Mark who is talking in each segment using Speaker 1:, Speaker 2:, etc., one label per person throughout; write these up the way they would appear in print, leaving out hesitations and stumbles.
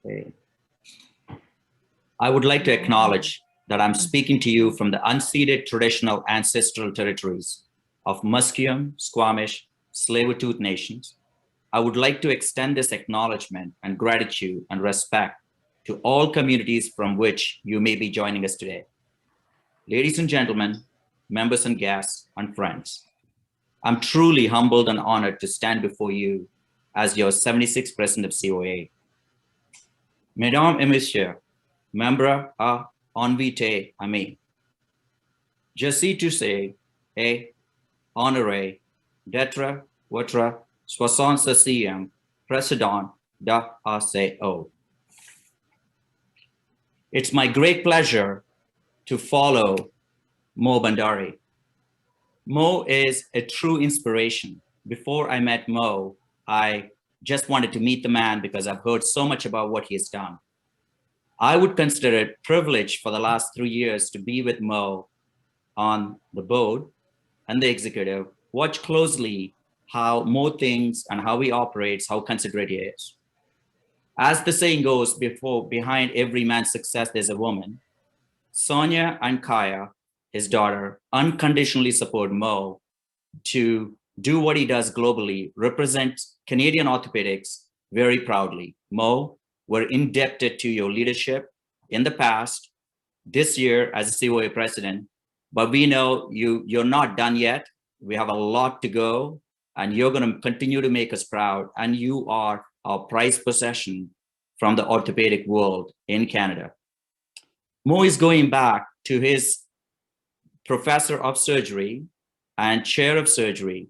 Speaker 1: Okay. I would like to acknowledge that I'm speaking to you from the unceded traditional ancestral territories of Musqueam, Squamish, Tsleil-Waututh nations. I would like to extend this acknowledgement and gratitude and respect to all communities from which you may be joining us today. Ladies and gentlemen, members and guests and friends, I'm truly humbled and honored to stand before you as your 76th president of COA. Mesdames et messieurs, membres à invité amis, je suis touché et honoré d'être votre 66e président de ACO. It's my great pleasure to follow Mo Bandari. Mo is a true inspiration. Before I met Mo, I just wanted to meet the man because I've heard so much about what he has done. I would consider it a privilege for the last 3 years to be with Mo on the board and the executive, watch closely how Mo thinks and how he operates, how considerate he is. As the saying goes, behind every man's success, there's a woman. Sonia and Kaya, his daughter, unconditionally support Mo to do what he does globally, represent Canadian orthopedics very proudly. Mo, we're indebted to your leadership in the past, this year as a COA president, but we know you're not done yet. We have a lot to go, and you're going to continue to make us proud, and you are our prized possession from the orthopedic world in Canada. Mo is going back to his professor of surgery and chair of surgery,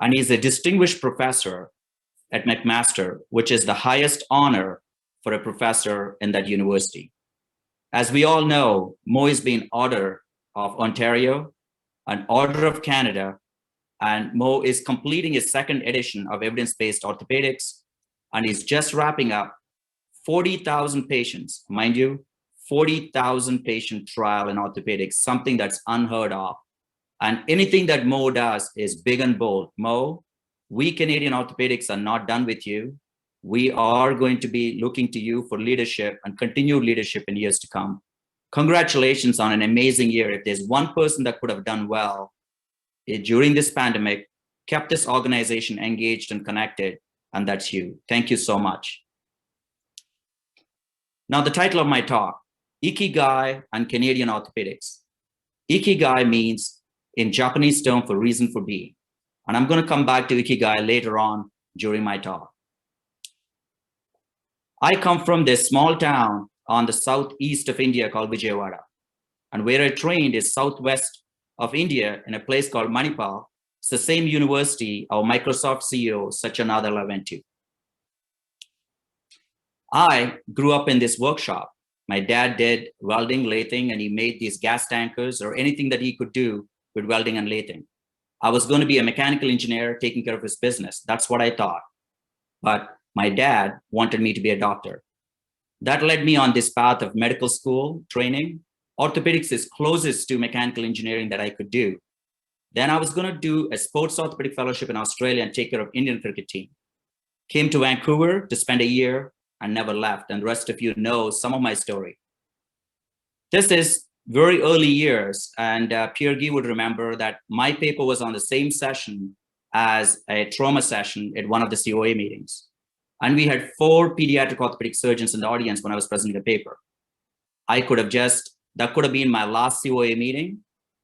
Speaker 1: and he's a distinguished professor at McMaster, which is the highest honor for a professor in that university. As we all know, Mo has been Order of Ontario, an Order of Canada, and Mo is completing his second edition of evidence-based orthopedics, and he's just wrapping up 40,000 patients, mind you, 40,000 patient trial in orthopedics, something that's unheard of. And anything that Mo does is big and bold. Mo, we Canadian orthopedics are not done with you. We are going to be looking to you for leadership and continued leadership in years to come. Congratulations on an amazing year. If there's one person that could have done well during this pandemic, kept this organization engaged and connected, and that's you. Thank you so much. Now, the title of my talk, Ikigai and Canadian Orthopedics. Ikigai means in Japanese term for reason for being. And I'm going to come back to Ikigai later on during my talk. I come from this small town on the southeast of India called Vijayawada. And where I trained is southwest of India in a place called Manipal. It's the same university our Microsoft CEO, Satya Nadella, went to. I grew up in this workshop. My dad did welding, lathing, and he made these gas tankers or anything that he could do with welding and lathing. I was going to be a mechanical engineer taking care of his business. That's what I thought. But my dad wanted me to be a doctor. That led me on this path of medical school training. Orthopedics is closest to mechanical engineering that I could do. Then I was going to do a sports orthopedic fellowship in Australia and take care of Indian cricket team. Came to Vancouver to spend a year and never left. And the rest of you know some of my story. This is very early years. And Pierre Guy would remember that my paper was on the same session as a trauma session at one of the COA meetings. And we had 4 pediatric orthopedic surgeons in the audience when I was presenting the paper. That could have been my last COA meeting.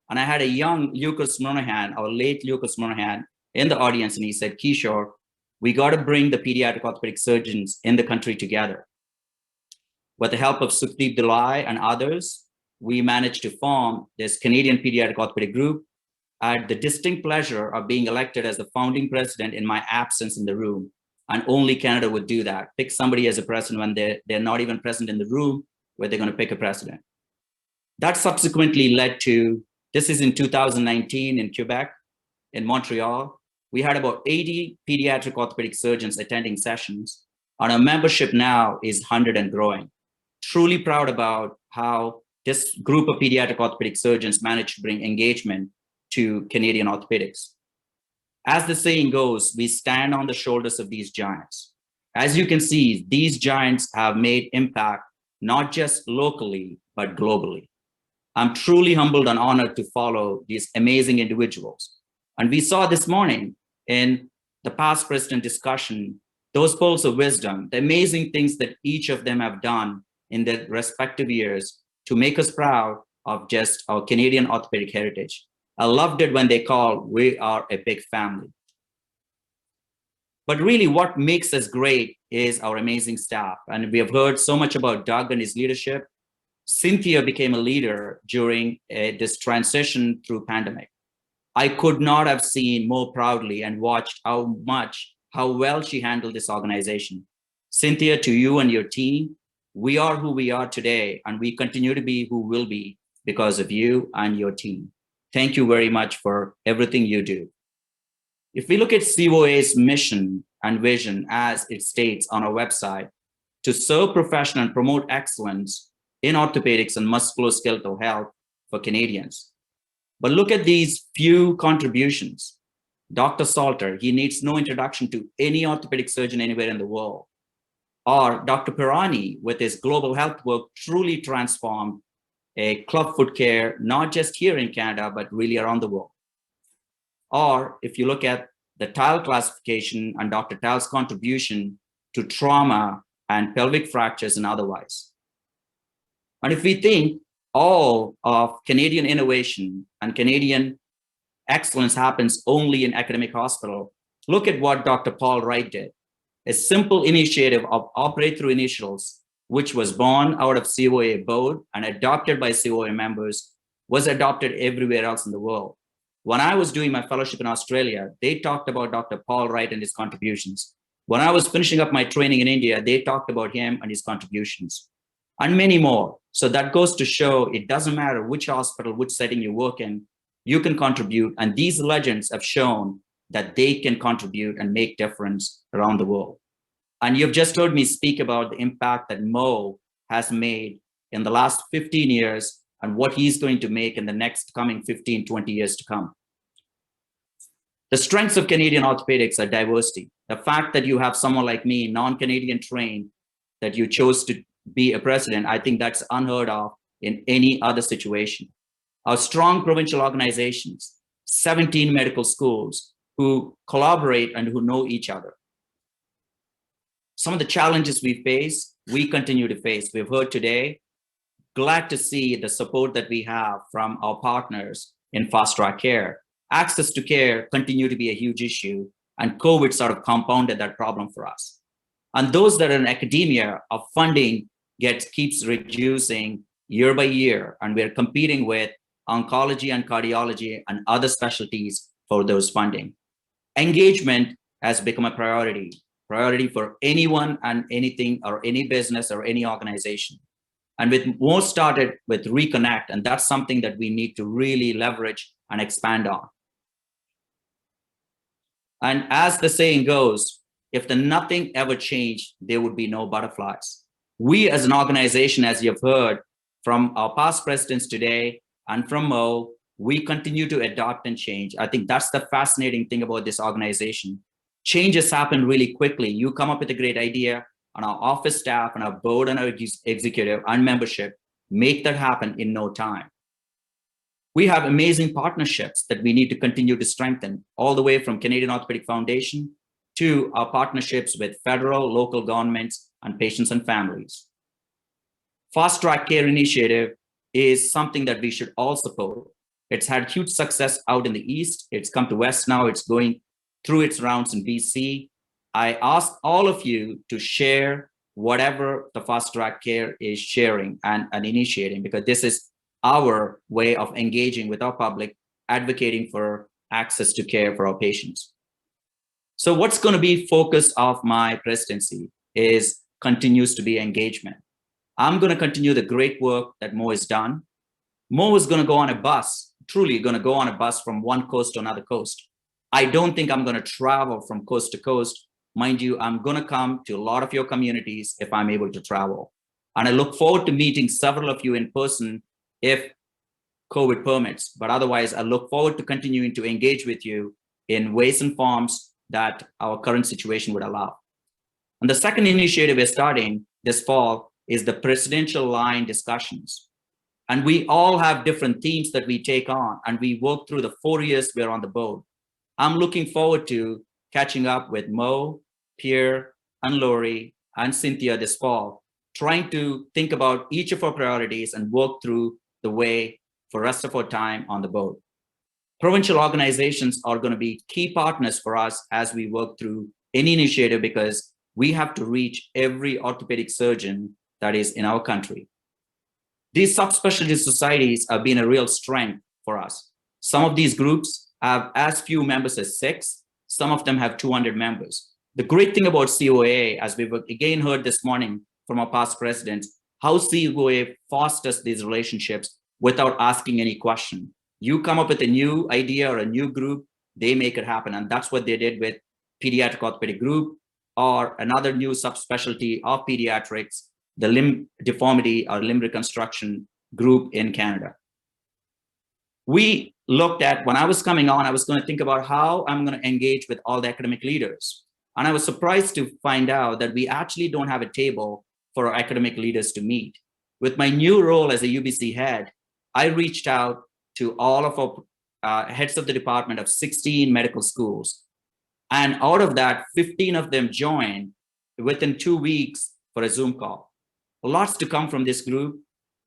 Speaker 1: And I had a young Lucas Monahan, our late Lucas Monahan, in the audience. And he said, Kishore, we got to bring the pediatric orthopedic surgeons in the country together. With the help of Sukhdeep Dulai and others, we managed to form this Canadian Pediatric Orthopedic Group. I had the distinct pleasure of being elected as the founding president in my absence in the room. And only Canada would do that. Pick somebody as a president when they're not even present in the room where they're going to pick a president. That subsequently led to, this is in 2019 in Quebec, in Montreal. We had about 80 pediatric orthopedic surgeons attending sessions. And our membership now is 100 and growing. Truly proud about how this group of pediatric orthopedic surgeons managed to bring engagement to Canadian orthopedics. As the saying goes, we stand on the shoulders of these giants. As you can see, these giants have made impact not just locally, but globally. I'm truly humbled and honored to follow these amazing individuals. And we saw this morning in the past president discussion, those pearls of wisdom, the amazing things that each of them have done in their respective years to make us proud of just our Canadian orthopedic heritage. I loved it when they called, we are a big family. But really what makes us great is our amazing staff. And we have heard so much about Doug and his leadership. Cynthia became a leader during this transition through pandemic. I could not have seen more proudly and watched how well she handled this organization. Cynthia, to you and your team, we are who we are today, and we continue to be who we'll be because of you and your team. Thank you very much for everything you do. If we look at COA's mission and vision as it states on our website, to serve professional and promote excellence in orthopedics and musculoskeletal health for Canadians. But look at these few contributions. Dr. Salter, he needs no introduction to any orthopedic surgeon anywhere in the world. Or Dr. Pirani, with his global health work, truly transformed a clubfoot care, not just here in Canada, but really around the world. Or if you look at the tile classification and Dr. Tile's contribution to trauma and pelvic fractures and otherwise. And if we think all of Canadian innovation and Canadian excellence happens only in academic hospital, look at what Dr. Paul Wright did. A simple initiative of operate through initials, which was born out of COA board and adopted by COA members, was adopted everywhere else in the world. When I was doing my fellowship in Australia, they talked about Dr. Paul Wright and his contributions. When I was finishing up my training in India, they talked about him and his contributions, and many more. So that goes to show it doesn't matter which hospital, which setting you work in, you can contribute. And these legends have shown that they can contribute and make difference around the world. And you've just heard me speak about the impact that Mo has made in the last 15 years and what he's going to make in the next coming 15, 20 years to come. The strengths of Canadian orthopedics are diversity. The fact that you have someone like me, non-Canadian trained, that you chose to be a president, I think that's unheard of in any other situation. Our strong provincial organizations, 17 medical schools who collaborate and who know each other. Some of the challenges we face, we continue to face. We've heard today, glad to see the support that we have from our partners in fast track care. Access to care continue to be a huge issue, and COVID sort of compounded that problem for us. And those that are in academia, our funding keeps reducing year by year, and we're competing with oncology and cardiology and other specialties for those funding. Engagement has become a priority for anyone and anything or any business or any organization. And with more started with Reconnect, and that's something that we need to really leverage and expand on. And as the saying goes, if the nothing ever changed, there would be no butterflies. We as an organization, as you've heard from our past presidents today and from Mo, we continue to adapt and change. I think that's the fascinating thing about this organization. Changes happen really quickly. You come up with a great idea, and our office staff and our board and our executive and membership make that happen in no time. We have amazing partnerships that we need to continue to strengthen, all the way from Canadian Orthopaedic Foundation to our partnerships with federal, local governments, and patients and families. Fast Track Care Initiative is something that we should all support. It's had huge success out in the East. It's come to West now. It's going through its rounds in BC. I ask all of you to share whatever the Fast Track Care is sharing and initiating, because this is our way of engaging with our public, advocating for access to care for our patients. So what's going to be focus of my presidency continues to be engagement. I'm going to continue the great work that Mo has done. Mo is going to go on a bus, truly going to go on a bus from one coast to another coast. I don't think I'm going to travel from coast to coast. Mind you, I'm going to come to a lot of your communities if I'm able to travel. And I look forward to meeting several of you in person if COVID permits. But otherwise, I look forward to continuing to engage with you in ways and forms that our current situation would allow. And the second initiative we're starting this fall is the presidential line discussions. And we all have different themes that we take on, and we work through the 4 years we're on the board. I'm looking forward to catching up with Mo, Pierre, and Lori, and Cynthia this fall, trying to think about each of our priorities and work through the way for the rest of our time on the board. Provincial organizations are going to be key partners for us as we work through any initiative, because we have to reach every orthopedic surgeon that is in our country. These subspecialty societies have been a real strength for us. Some of these groups have as few members as 6. Some of them have 200 members. The great thing about COA, as we've again heard this morning from our past presidents, how COA fosters these relationships without asking any question. You come up with a new idea or a new group, they make it happen. And that's what they did with Pediatric Orthopedic Group, or another new subspecialty of pediatrics, the limb deformity or limb reconstruction group in Canada. We looked at, when I was coming on, I was going to think about how I'm going to engage with all the academic leaders. And I was surprised to find out that we actually don't have a table for our academic leaders to meet. With my new role as a UBC head, I reached out to all of our heads of the department of 16 medical schools. And out of that, 15 of them joined within 2 weeks for a Zoom call. Lots to come from this group,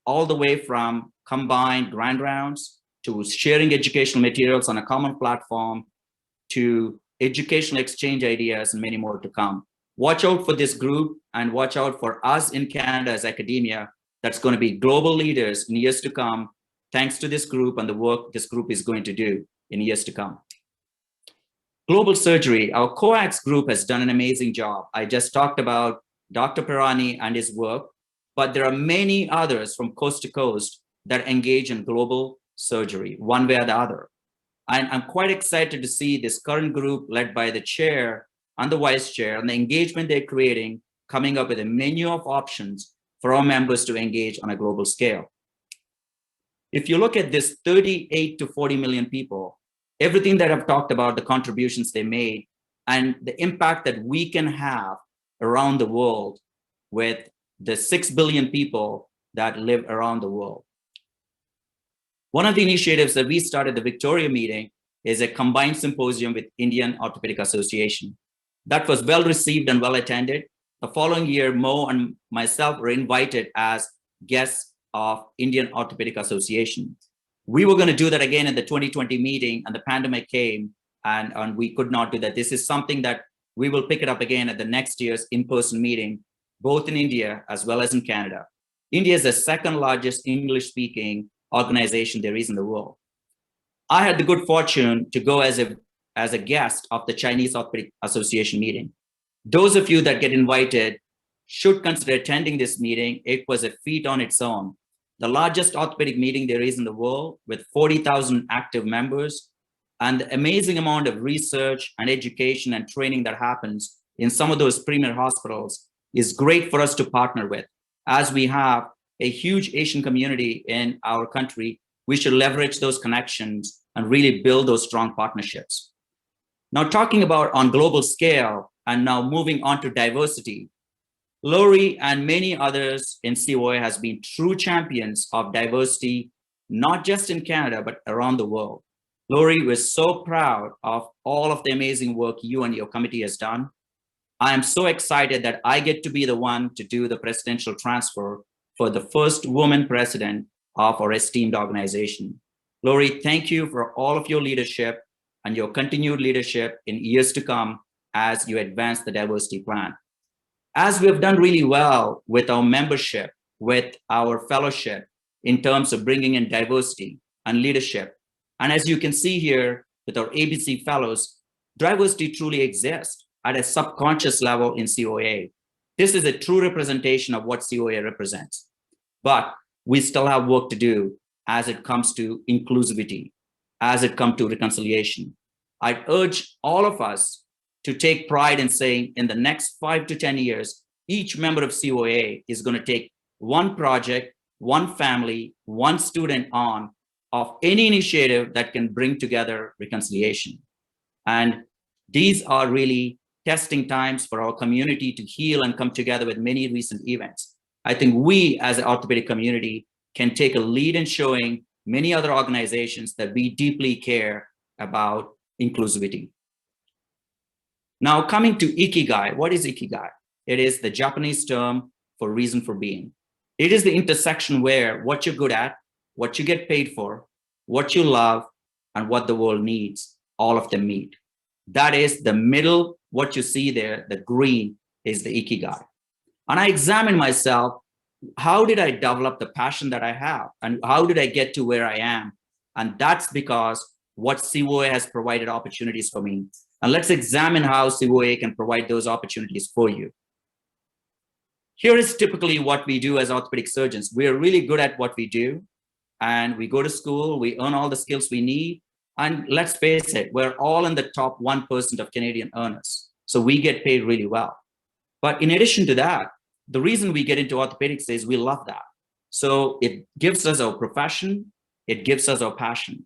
Speaker 1: all the way from combined grand rounds to sharing educational materials on a common platform to educational exchange ideas and many more to come. Watch out for this group and watch out for us in Canada as academia. That's going to be global leaders in years to come, thanks to this group and the work this group is going to do in years to come. Global surgery, our COAX group has done an amazing job. I just talked about Dr. Pirani and his work, but there are many others from coast to coast that engage in global surgery, one way or the other. And I'm quite excited to see this current group led by the chair and the vice chair and the engagement they're creating, coming up with a menu of options for our members to engage on a global scale. If you look at this 38 to 40 million people, everything that I've talked about, the contributions they made, and the impact that we can have around the world with the 6 billion people that live around the world. One of the initiatives that we started, the Victoria meeting, is a combined symposium with Indian Orthopedic Association. That was well received and well attended. The following year, Mo and myself were invited as guests of Indian Orthopedic Association. We were going to do that again in the 2020 meeting, and the pandemic came, and we could not do that. This is something that we will pick it up again at the next year's in-person meeting, both in India as well as in Canada. India is the second largest English-speaking organization there is in the world. I had the good fortune to go as a guest of the Chinese Orthopedic Association meeting. Those of you that get invited should consider attending this meeting. It was a feat on its own. The largest orthopedic meeting there is in the world, with 40,000 active members, and the amazing amount of research and education and training that happens in some of those premier hospitals is great for us to partner with. As we have a huge Asian community in our country, we should leverage those connections and really build those strong partnerships. Now, talking about on global scale and now moving on to diversity, Lori and many others in COA has been true champions of diversity, not just in Canada, but around the world. Lori, we're so proud of all of the amazing work you and your committee has done. I am so excited that I get to be the one to do the presidential transfer for the first woman president of our esteemed organization. Lori, thank you for all of your leadership and your continued leadership in years to come as you advance the diversity plan. As we have done really well with our membership, with our fellowship in terms of bringing in diversity and leadership, and as you can see here with our ABC fellows, diversity truly exists at a subconscious level in COA. This is a true representation of what COA represents. But we still have work to do as it comes to inclusivity, as it comes to reconciliation. I urge all of us to take pride in saying in the next 5 to 10 years, each member of COA is going to take one project, one family, one student on of any initiative that can bring together reconciliation. And these are really testing times for our community to heal and come together with many recent events. I think we as an orthopedic community can take a lead in showing many other organizations that we deeply care about inclusivity. Now, coming to Ikigai, what is Ikigai? It is the Japanese term for reason for being. It is the intersection where what you're good at, what you get paid for, what you love, and what the world needs, all of them meet. That is the middle, what you see there, the green is the Ikigai. And I examine myself, how did I develop the passion that I have? And how did I get to where I am? And that's because what COA has provided opportunities for me. And let's examine how COA can provide those opportunities for you. Here is typically what we do as orthopedic surgeons. We're really good at what we do, and we go to school, we earn all the skills we need. And let's face it, we're all in the top 1% of Canadian earners. So we get paid really well. But in addition to that, the reason we get into orthopedics is we love that. So it gives us our profession, it gives us our passion.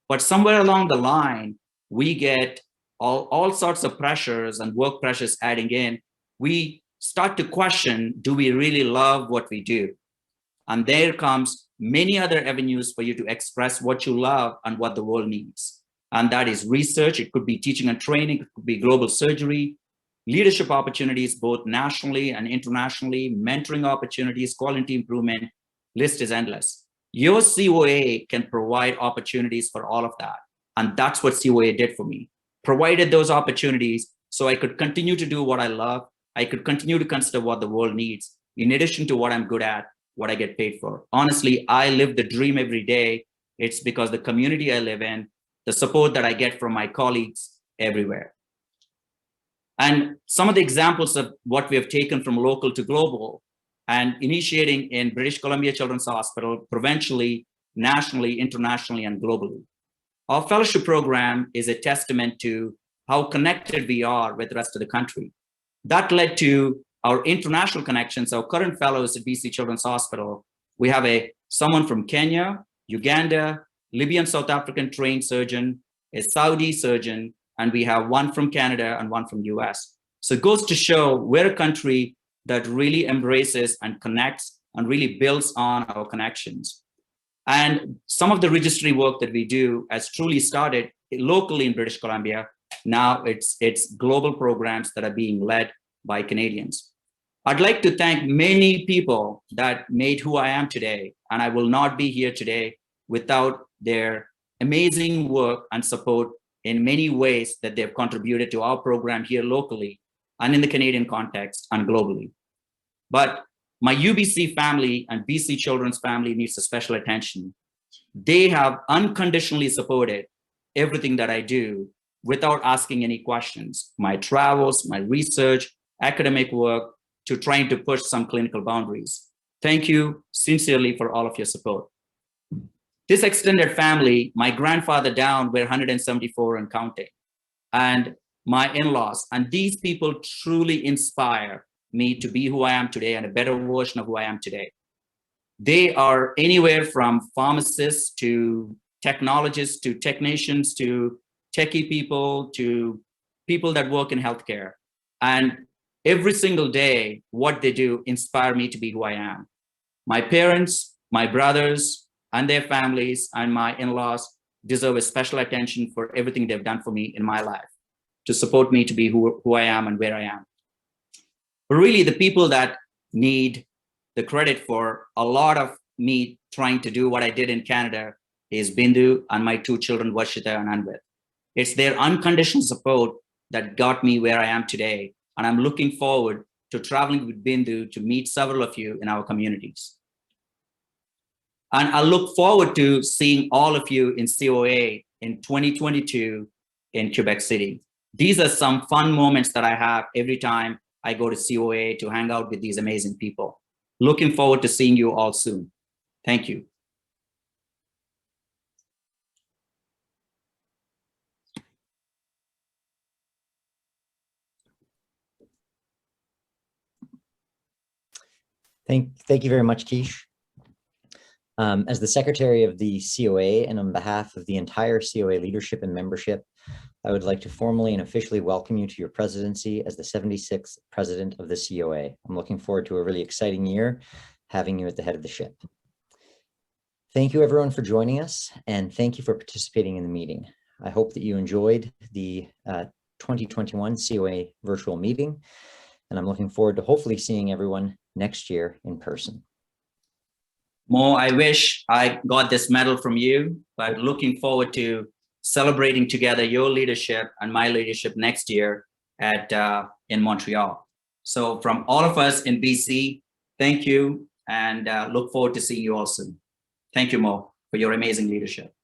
Speaker 1: But somewhere along the line, we get all sorts of pressures and work pressures adding in. We start to question, do we really love what we do? And there comes many other avenues for you to express what you love and what the world needs. And that is research. It could be teaching and training. It could be global surgery, leadership opportunities, both nationally and internationally, mentoring opportunities, quality improvement, list is endless. Your COA can provide opportunities for all of that. And that's what COA did for me. Provided those opportunities so I could continue to do what I love. I could continue to consider what the world needs, in addition to what I'm good at, what I get paid for. Honestly, I live the dream every day. It's because the community I live in, the support that I get from my colleagues everywhere. And some of the examples of what we have taken from local to global and initiating in British Columbia Children's Hospital, provincially, nationally, internationally, and globally. Our fellowship program is a testament to how connected we are with the rest of the country. That led to our international connections. Our current fellows at BC Children's Hospital, we have someone from Kenya, Uganda, Libyan, South African trained surgeon, a Saudi surgeon, and we have one from Canada and one from US. So it goes to show we're a country that really embraces and connects and really builds on our connections. And some of the registry work that we do has truly started locally in British Columbia. Now it's global programs that are being led by Canadians. I'd like to thank many people that made who I am today, and I will not be here today without their amazing work and support in many ways that they've contributed to our program here locally and in the Canadian context and globally. But my UBC family and BC Children's family needs a special attention. They have unconditionally supported everything that I do without asking any questions. My travels, my research, academic work, to trying to push some clinical boundaries. Thank you sincerely for all of your support. This extended family, my grandfather down, we're 174 and counting, and my in-laws, and these people truly inspire me to be who I am today and a better version of who I am today. They are anywhere from pharmacists to technologists to technicians to techie people to people that work in healthcare. And every single day, what they do inspire me to be who I am. My parents, my brothers, and their families, and my in-laws deserve a special attention for everything they've done for me in my life, to support me to be who I am and where I am. But really, the people that need the credit for a lot of me trying to do what I did in Canada is Bindu and my two children, Vashita and Anvit. It's their unconditional support that got me where I am today. And I'm looking forward to traveling with Bindu to meet several of you in our communities. And I look forward to seeing all of you in COA in 2022 in Quebec City. These are some fun moments that I have every time I go to COA to hang out with these amazing people. Looking forward to seeing you all soon. Thank you.
Speaker 2: Thank you very much, Kish. As the secretary of the COA and on behalf of the entire COA leadership and membership, I would like to formally and officially welcome you to your presidency as the 76th president of the COA. I'm looking forward to a really exciting year having you at the head of the ship. Thank you everyone for joining us, and thank you for participating in the meeting. I hope that you enjoyed the 2021 COA virtual meeting, and I'm looking forward to hopefully seeing everyone next year in person.
Speaker 1: Mo, I wish I got this medal from you, but looking forward to celebrating together your leadership and my leadership next year in Montreal. So from all of us in BC, thank you, and look forward to seeing you all soon. Thank you, Mo, for your amazing leadership.